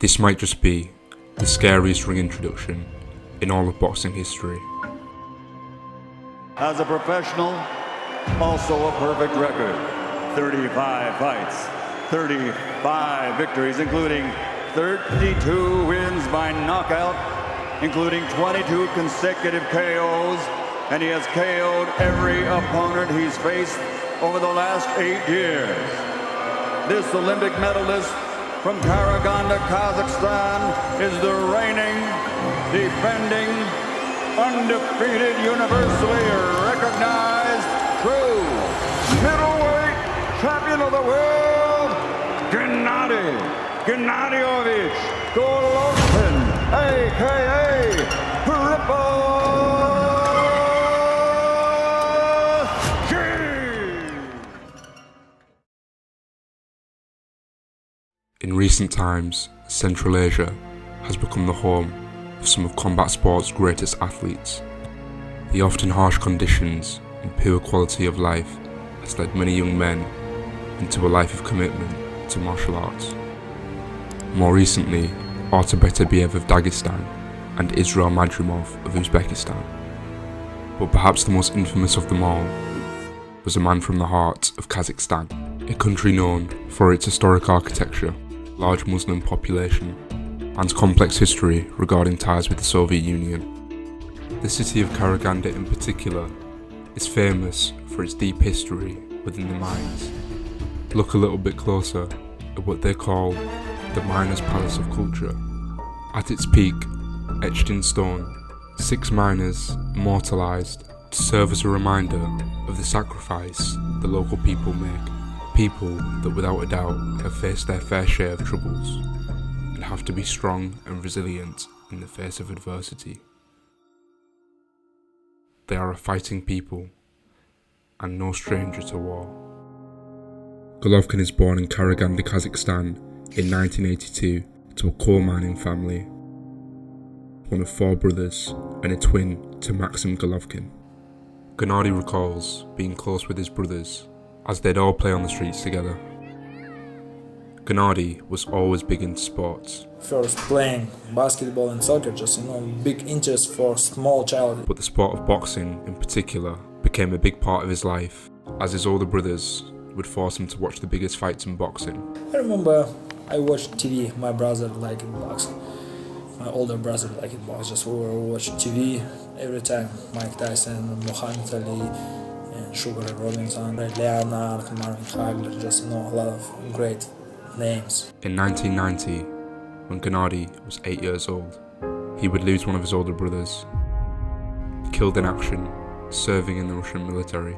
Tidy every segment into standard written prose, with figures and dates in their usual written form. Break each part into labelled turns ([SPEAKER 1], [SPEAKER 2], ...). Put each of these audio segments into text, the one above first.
[SPEAKER 1] This might just be the scariest ring introduction in all of boxing history.
[SPEAKER 2] As a professional, also a perfect record. 35 fights, 35 victories, including 32 wins by knockout, including 22 consecutive KOs, and he has KO'd every opponent he's faced over the last 8 years. This Olympic medalist from Karaganda, Kazakhstan, is the reigning, defending, undefeated, universally recognized, true middleweight champion of the world, Gennady Golovkin, a.k.a.
[SPEAKER 1] In recent times, Central Asia has become the home of some of combat sport's greatest athletes. The often harsh conditions and poor quality of life has led many young men into a life of commitment to martial arts. More recently, Otabektabiev of Dagestan and Israel Madrimov of Uzbekistan. But perhaps the most infamous of them all was a man from the heart of Kazakhstan, a country known for its historic architecture, large Muslim population, and complex history regarding ties with the Soviet Union. The city of Karaganda in particular is famous for its deep history within the mines. Look a little bit closer at what they call the Miners' Palace of Culture. At its peak, etched in stone, 6 miners immortalised to serve as a reminder of the sacrifice the local people make. People that without a doubt have faced their fair share of troubles and have to be strong and resilient in the face of adversity. They are a fighting people and no stranger to war. Golovkin is born in Karaganda, Kazakhstan in 1982 to a coal mining family, one of 4 brothers and a twin to Maxim Golovkin. Gennady recalls being close with his brothers as they'd all play on the streets together. Gennady was always big into sports.
[SPEAKER 3] First playing basketball and soccer, just big interest for small child.
[SPEAKER 1] But the sport of boxing in particular became a big part of his life, as his older brothers would force him to watch the biggest fights in boxing.
[SPEAKER 3] I remember I watched TV, my brother liked boxing. My older brother liked boxing, just we were watching TV every time. Mike Tyson, Muhammad Ali, and Sugar Robinson, Ray Leonard, Marvin Hagler, just a lot of great names.
[SPEAKER 1] In 1990, when Gennady was 8 years old, he would lose one of his older brothers, killed in action, serving in the Russian military.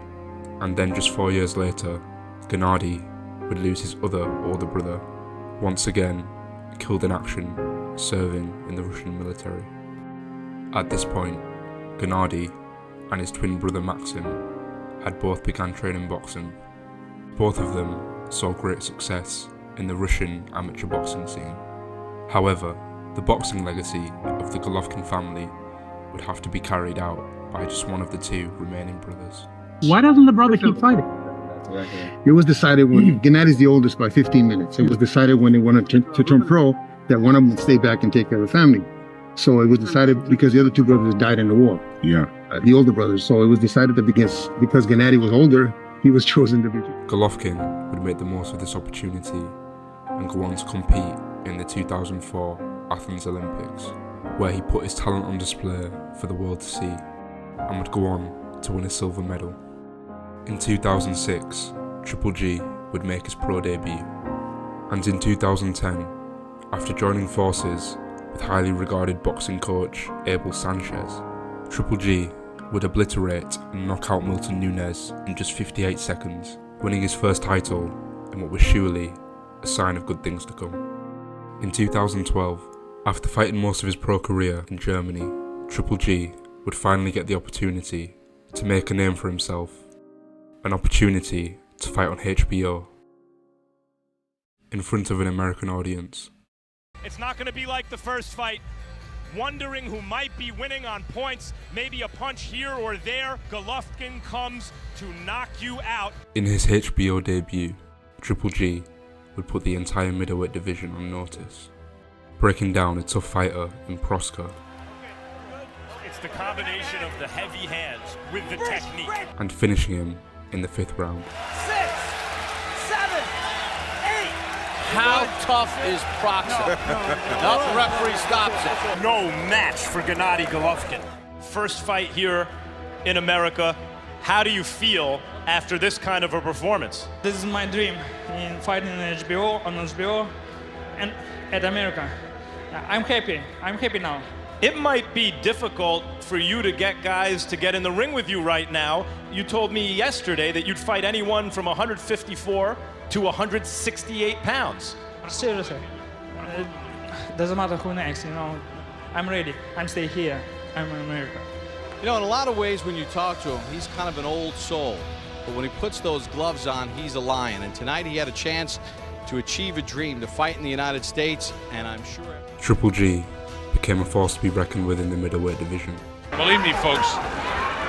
[SPEAKER 1] And then just 4 years later, Gennady would lose his other older brother, once again killed in action, serving in the Russian military. At this point, Gennady and his twin brother Maxim had both begun training boxing. Both of them saw great success in the Russian amateur boxing scene. However, the boxing legacy of the Golovkin family would have to be carried out by just one of the 2 remaining brothers.
[SPEAKER 4] Why doesn't the brother keep fighting?
[SPEAKER 5] It was decided when Gennady's the oldest by 15 minutes. It was decided when they wanted to turn pro that one of them would stay back and take care of the family. So it was decided because the other 2 brothers died in the war.
[SPEAKER 6] Yeah.
[SPEAKER 5] The older brothers. So it was decided that because Gennady was older, he was chosen to be.
[SPEAKER 1] Golovkin would make the most of this opportunity and go on to compete in the 2004 Athens Olympics, where he put his talent on display for the world to see and would go on to win a silver medal. In 2006, Triple G would make his pro debut, and in 2010, after joining forces with highly regarded boxing coach Abel Sanchez, Triple G would obliterate and knock out Milton Nunes in just 58 seconds, winning his first title in what was surely a sign of good things to come. In 2012, after fighting most of his pro career in Germany, Triple G would finally get the opportunity to make a name for himself, an opportunity to fight on HBO in front of an American audience.
[SPEAKER 7] It's not going to be like the first fight, wondering who might be winning on points, maybe a punch here or there. Golovkin comes to knock you out.
[SPEAKER 1] In his HBO debut, Triple G would put the entire middleweight division on notice. breaking down a tough fighter in Proska,
[SPEAKER 7] It's the combination of the heavy hands with the technique.
[SPEAKER 1] and finishing him in the 5th round.
[SPEAKER 6] 6, 7, 8.
[SPEAKER 8] How tough is Proxy? No, the referee stops it.
[SPEAKER 7] No match for Gennady Golovkin. First fight here in America. How do you feel after this kind of a performance?
[SPEAKER 9] This is my dream in fighting in HBO, on HBO, and at America. I'm happy. I'm happy now.
[SPEAKER 7] It might be difficult for you to get guys to get in the ring with you right now. You told me yesterday that you'd fight anyone from 154 to 168 pounds.
[SPEAKER 9] Seriously, doesn't matter who next, I'm ready. I'm stay here. I'm in America.
[SPEAKER 8] In a lot of ways when you talk to him, he's kind of an old soul. But when he puts those gloves on, he's a lion. And tonight he had a chance to achieve a dream, to fight in the United States, and I'm sure...
[SPEAKER 1] Triple G became a force to be reckoned with in the middleweight division.
[SPEAKER 10] Believe me, folks,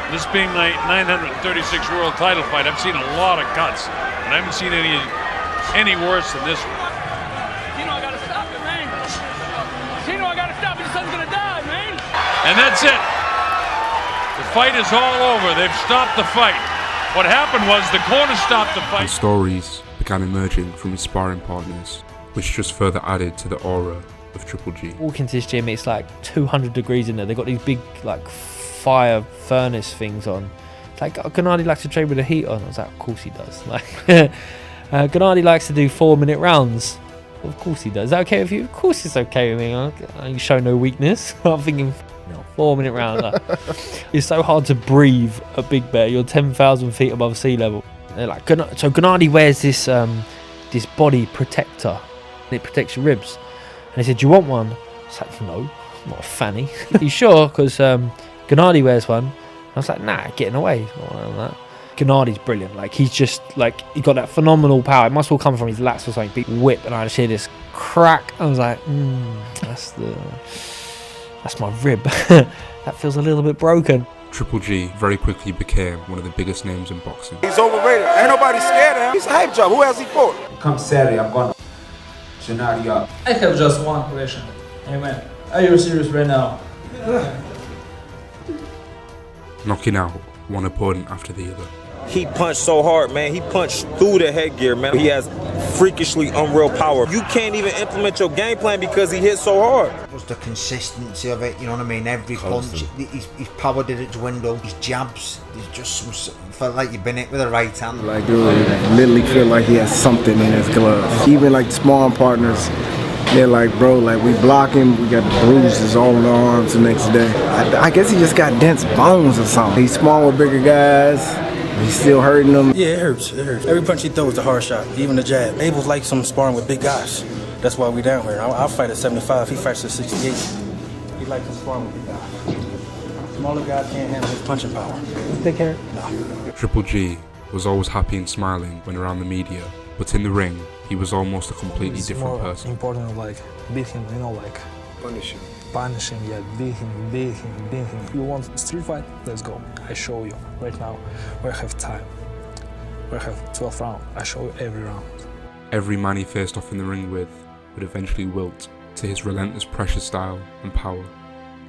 [SPEAKER 10] this being my 936 world title fight, I've seen a lot of cuts, and I haven't seen any worse than this one.
[SPEAKER 9] I gotta stop it, man. I gotta stop it. Your son's gonna die, man.
[SPEAKER 10] And that's it. The fight is all over. They've stopped the fight. What happened was the corner stopped the
[SPEAKER 1] And
[SPEAKER 10] fight.
[SPEAKER 1] stories began emerging from his sparring partners, which just further added to the aura of Triple G.
[SPEAKER 11] Walk into this gym, it's like 200 degrees in there. They've got these big like fire furnace things on. It's like, Gennady likes to train with the heat on. I was like, of course he does. Like, Gennady likes to do 4-minute rounds. Of course he does. Is that okay with you? Of course it's okay with me. You show no weakness. I'm thinking, 4-minute round. Like, it's so hard to breathe at Big Bear. You're 10,000 feet above sea level. They're like, so Gennady wears this this body protector. And it protects your ribs. And he said, do you want one? I was like, no, I'm not a fanny. Are you sure? Because Gennady wears one. I was like, nah, getting away. That. Gennady's brilliant. Like, he's just, like, he got that phenomenal power. It must all come from his lats or something. Big whip. And I just hear this crack. I was like, that's my rib. That feels a little bit broken.
[SPEAKER 1] Triple G very quickly became one of the biggest names in boxing.
[SPEAKER 12] He's overrated. Ain't nobody scared of him. He's a hype job. Who has he fought?
[SPEAKER 13] Come Saturday, I'm gonna Gennady up.
[SPEAKER 3] I have just one question. Hey man, are you serious right now?
[SPEAKER 1] Knocking out one opponent after the other.
[SPEAKER 12] He punched so hard, man. He punched through the headgear, man. He has freakishly unreal power. You can't even implement your game plan because he hit so hard.
[SPEAKER 13] Just the consistency of it, you know what I mean? Every punch, his power didn't dwindle. His jabs, there's just felt like you've been hit with a right hand.
[SPEAKER 14] Like, dude, literally feel like he has something in his gloves. Even like the sparring partners, they're like, bro, like we block him, we got the bruises all in our arms the next day. I guess he just got dense bones or something. He's small with bigger guys. He's still hurting them.
[SPEAKER 15] Yeah, it hurts. It hurts. Every punch he throws is a hard shot, even the jab. Abel's like some sparring with big guys. That's why we down here. I'll fight at 75. He fights at 68. He likes some sparring with big guys. Smaller guys can't handle his punching power.
[SPEAKER 11] Take care.
[SPEAKER 15] No.
[SPEAKER 1] Triple G was always happy and smiling when around the media, but in the ring, he was almost a completely different person.
[SPEAKER 3] It's important, like, beat him, like... Punish him, yeah, beat him. You want a street fight? Let's go. I show you. Right now, we have time. We have 12 rounds. I show you every round.
[SPEAKER 1] Every man he faced off in the ring with would eventually wilt to his relentless pressure style and power.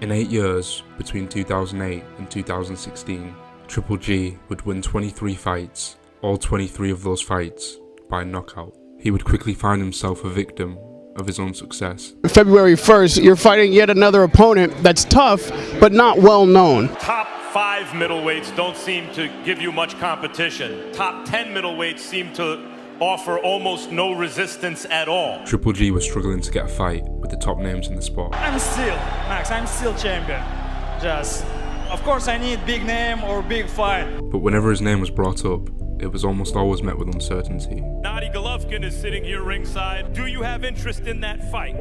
[SPEAKER 1] In 8 years, between 2008 and 2016, Triple G would win 23 fights, all 23 of those fights by knockout. He would quickly find himself a victim of his own success.
[SPEAKER 16] February 1st, you're fighting yet another opponent that's tough, but not well known.
[SPEAKER 7] Top 5 middleweights don't seem to give you much competition. Top 10 middleweights seem to offer almost no resistance at all.
[SPEAKER 1] Triple G was struggling to get a fight with the top names in the sport.
[SPEAKER 9] I'm still champion. Just, of course I need big name or big fight.
[SPEAKER 1] But whenever his name was brought up, it was almost always met with uncertainty.
[SPEAKER 7] Gennady Golovkin is sitting here ringside. Do you have interest in that fight?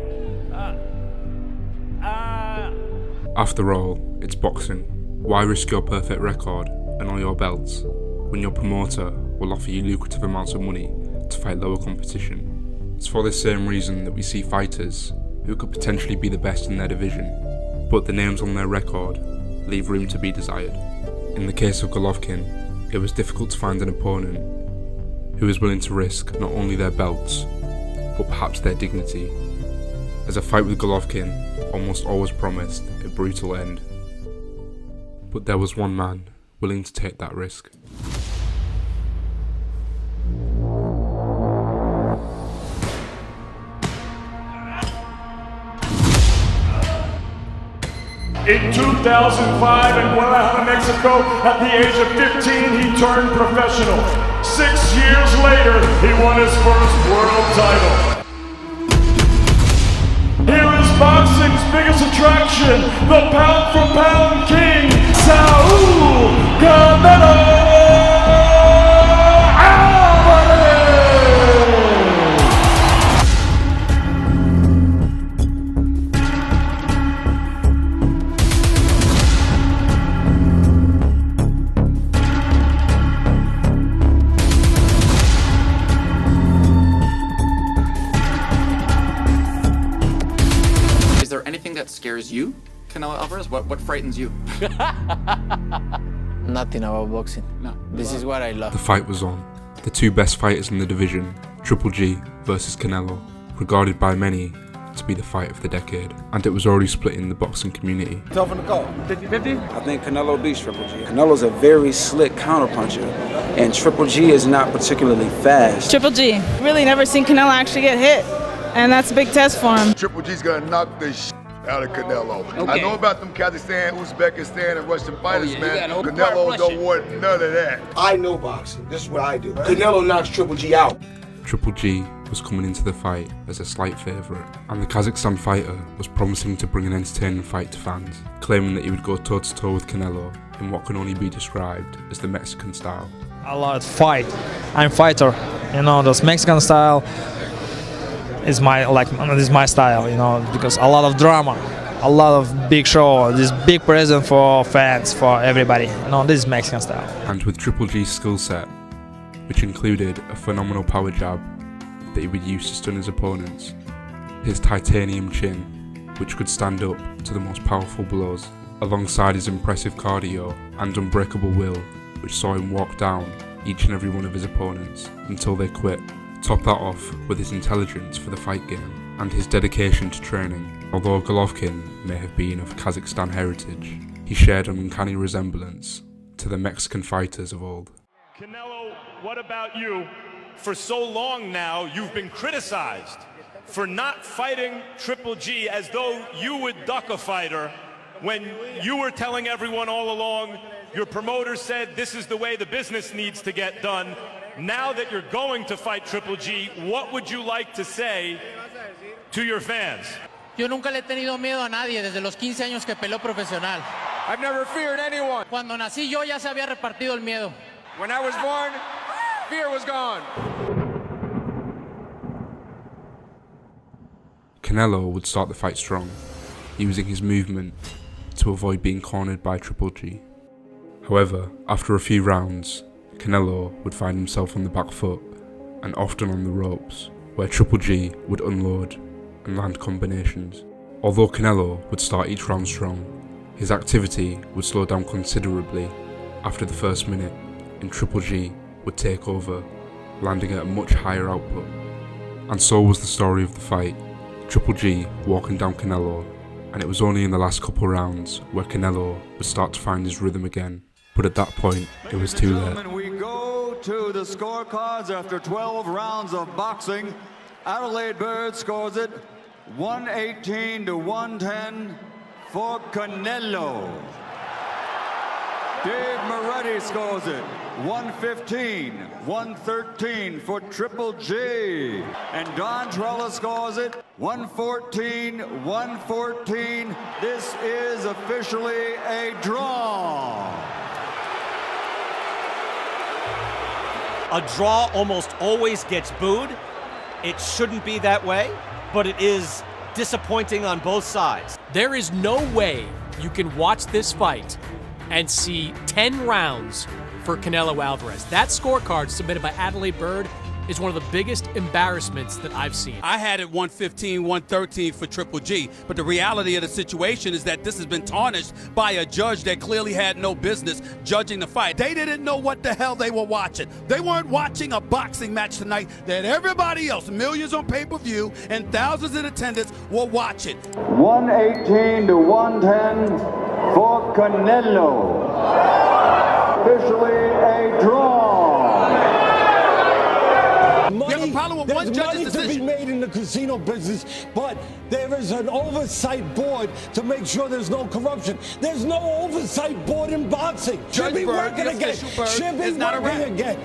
[SPEAKER 1] After all, it's boxing. Why risk your perfect record and all your belts when your promoter will offer you lucrative amounts of money to fight lower competition? It's for this same reason that we see fighters who could potentially be the best in their division, but the names on their record leave room to be desired. In the case of Golovkin, it was difficult to find an opponent who was willing to risk not only their belts, but perhaps their dignity. as a fight with Golovkin almost always promised a brutal end. But there was one man willing to take that risk.
[SPEAKER 17] In 2005 in Guadalajara, Mexico, at the age of 15, he turned professional. 6 years later, he won his first world title. Here is boxing's biggest attraction, the pound-for-pound king, Saul Canelo
[SPEAKER 18] That scares you, Canelo Alvarez? What frightens you?
[SPEAKER 19] Nothing about boxing. No. This is what I love.
[SPEAKER 1] The fight was on. The two best fighters in the division, Triple G versus Canelo, regarded by many to be the fight of the decade, and it was already splitting the boxing community.
[SPEAKER 20] Tough in the call. 50-50? I think Canelo beats Triple G. Canelo's a very slick counterpuncher, and Triple G is not particularly fast.
[SPEAKER 21] Triple G. Really never seen Canelo actually get hit, and that's a big test for him.
[SPEAKER 22] Triple G's gonna knock the out of Canelo.
[SPEAKER 21] Okay.
[SPEAKER 22] I know about them Kazakhstan, Uzbekistan, and Russian fighters, man. Canelo don't want none of that.
[SPEAKER 23] I know boxing. This is what I do. Canelo knocks Triple G out.
[SPEAKER 1] Triple G was coming into the fight as a slight favourite, and the Kazakhstan fighter was promising to bring an entertaining fight to fans, claiming that he would go toe-to-toe with Canelo in what can only be described as the Mexican style.
[SPEAKER 3] I love fight. I'm a fighter. You know, this Mexican style is my style, you know, because a lot of drama, a lot of big show, this big present for fans, for everybody. You know, this is Mexican style.
[SPEAKER 1] And with Triple G's skill set, which included a phenomenal power jab that he would use to stun his opponents, his titanium chin, which could stand up to the most powerful blows, alongside his impressive cardio and unbreakable will, which saw him walk down each and every one of his opponents until they quit. Top that off with his intelligence for the fight game and his dedication to training. Although Golovkin may have been of Kazakhstan heritage, he shared an uncanny resemblance to the Mexican fighters of old.
[SPEAKER 7] Canelo, what about you? For so long now, you've been criticized for not fighting Triple G as though you would duck a fighter when you were telling everyone all along, your promoter said this is the way the business needs to get done. Now that you're going to fight Triple G, what would you like to say to your fans?
[SPEAKER 24] Yo nunca le he tenido miedo a nadie desde los 15 años que peleó profesional.
[SPEAKER 20] I've never feared anyone.
[SPEAKER 24] Cuando nací yo ya se había repartido el miedo.
[SPEAKER 20] When I was born, fear was gone.
[SPEAKER 1] Canelo would start the fight strong, using his movement to avoid being cornered by Triple G. However, after a few rounds, Canelo would find himself on the back foot and often on the ropes, where Triple G would unload and land combinations. Although Canelo would start each round strong, his activity would slow down considerably after the first minute, and Triple G would take over, landing at a much higher output. And so was the story of the fight, Triple G walking down Canelo, and it was only in the last couple rounds where Canelo would start to find his rhythm again. But at that point, it was too late.
[SPEAKER 2] We go to the scorecards after 12 rounds of boxing. Adelaide Bird scores it 118 to 110 for Canelo. Dave Moretti scores it 115-113 for Triple G. And Don Trella scores it 114-114. This is officially a draw.
[SPEAKER 6] A draw almost always gets booed. It shouldn't be that way, but it is disappointing on both sides.
[SPEAKER 25] There is no way you can watch this fight and see 10 rounds for Canelo Alvarez. That scorecard submitted by Adelaide Bird is one of the biggest embarrassments that I've seen.
[SPEAKER 4] I had it 115, 113 for Triple G, but the reality of the situation is that this has been tarnished by a judge that clearly had no business judging the fight. They didn't know what the hell they were watching. They weren't watching a boxing match tonight that everybody else, millions on pay-per-view and thousands in attendance, were watching.
[SPEAKER 2] 118 to 110 for Canelo. Officially a draw.
[SPEAKER 4] Money,
[SPEAKER 5] there's money to be made in the casino business, but there is an oversight board to make sure there's no corruption. There's no oversight board in boxing. Should be working again. Should be working again.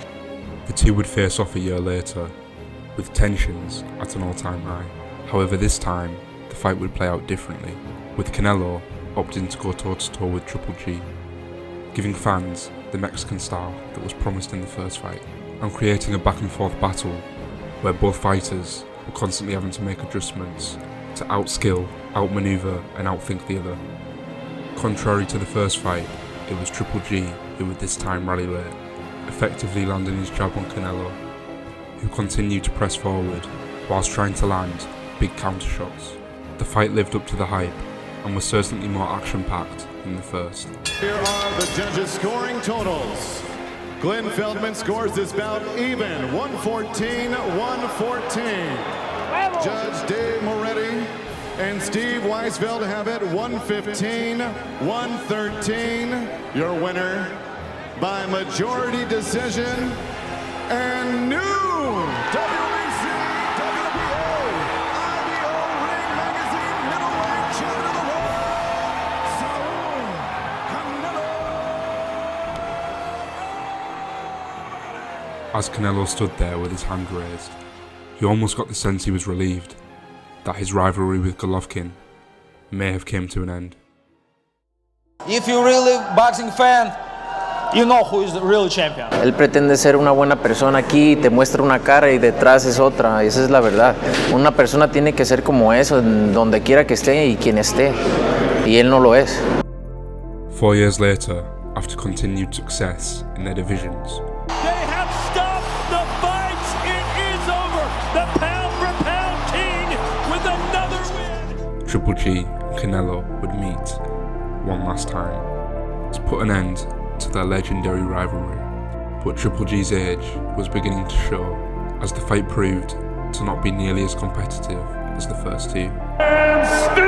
[SPEAKER 1] The two would face off a year later, with tensions at an all-time high. However, this time, the fight would play out differently, with Canelo opting to go toe-to-toe with Triple G, giving fans the Mexican style that was promised in the first fight, and creating a back-and-forth battle where both fighters were constantly having to make adjustments to outskill, outmaneuver, and outthink the other. Contrary to the first fight, it was Triple G who would this time rally late, effectively landing his jab on Canelo, who continued to press forward whilst trying to land big counter shots. The fight lived up to the hype and was certainly more action-packed than the first.
[SPEAKER 8] Here are the judges' scoring totals. Glenn Feldman scores this bout even, 114-114. Judge Dave Moretti and Steve Weisfeld have it 115-113. Your winner by majority decision and new WBC, WBO, IBO Ring Magazine middleweight champion of the world, Saul Canelo.
[SPEAKER 1] As Canelo stood there with his hand raised, he almost got the sense he was relieved that his rivalry with Golovkin may have come to an end.
[SPEAKER 10] If you're really a boxing fan, you know who is the real champion.
[SPEAKER 12] Él pretende ser una buena persona aquí, te muestra una cara y detrás es otra, esa es la verdad. Una persona tiene que ser como eso, en donde quiera que esté y quien esté, y él no lo es.
[SPEAKER 1] 4 years later, after continued success in their divisions,
[SPEAKER 17] They have stopped the fights. It is over. The pound-for-pound king with another win.
[SPEAKER 1] Triple G and Canelo would meet one last time to put an end to their legendary rivalry. But Triple G's age was beginning to show as the fight proved to not be nearly as competitive as the first two.
[SPEAKER 17] And still,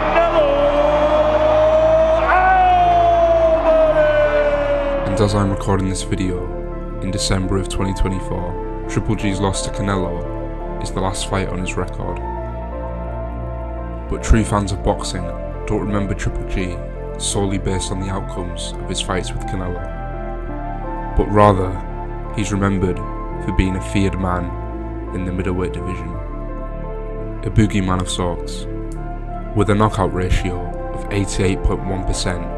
[SPEAKER 17] Canelo Alvarez.
[SPEAKER 1] And as I'm recording this video, in December of 2024, Triple G's loss to Canelo is the last fight on his record. But true fans of boxing don't remember Triple G solely based on the outcomes of his fights with Canelo, but rather he's remembered for being a feared man in the middleweight division, a boogeyman of sorts, with a knockout ratio of 88.1%,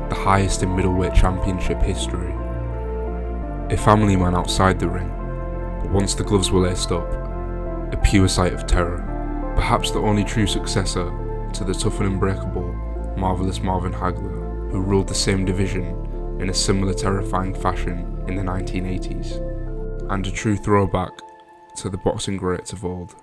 [SPEAKER 1] the highest in middleweight championship history, a family man outside the ring, but once the gloves were laced up, a pure sight of terror, perhaps the only true successor to the tough and unbreakable Marvelous Marvin Hagler, who ruled the same division in a similar terrifying fashion in the 1980s, and a true throwback to the boxing greats of old.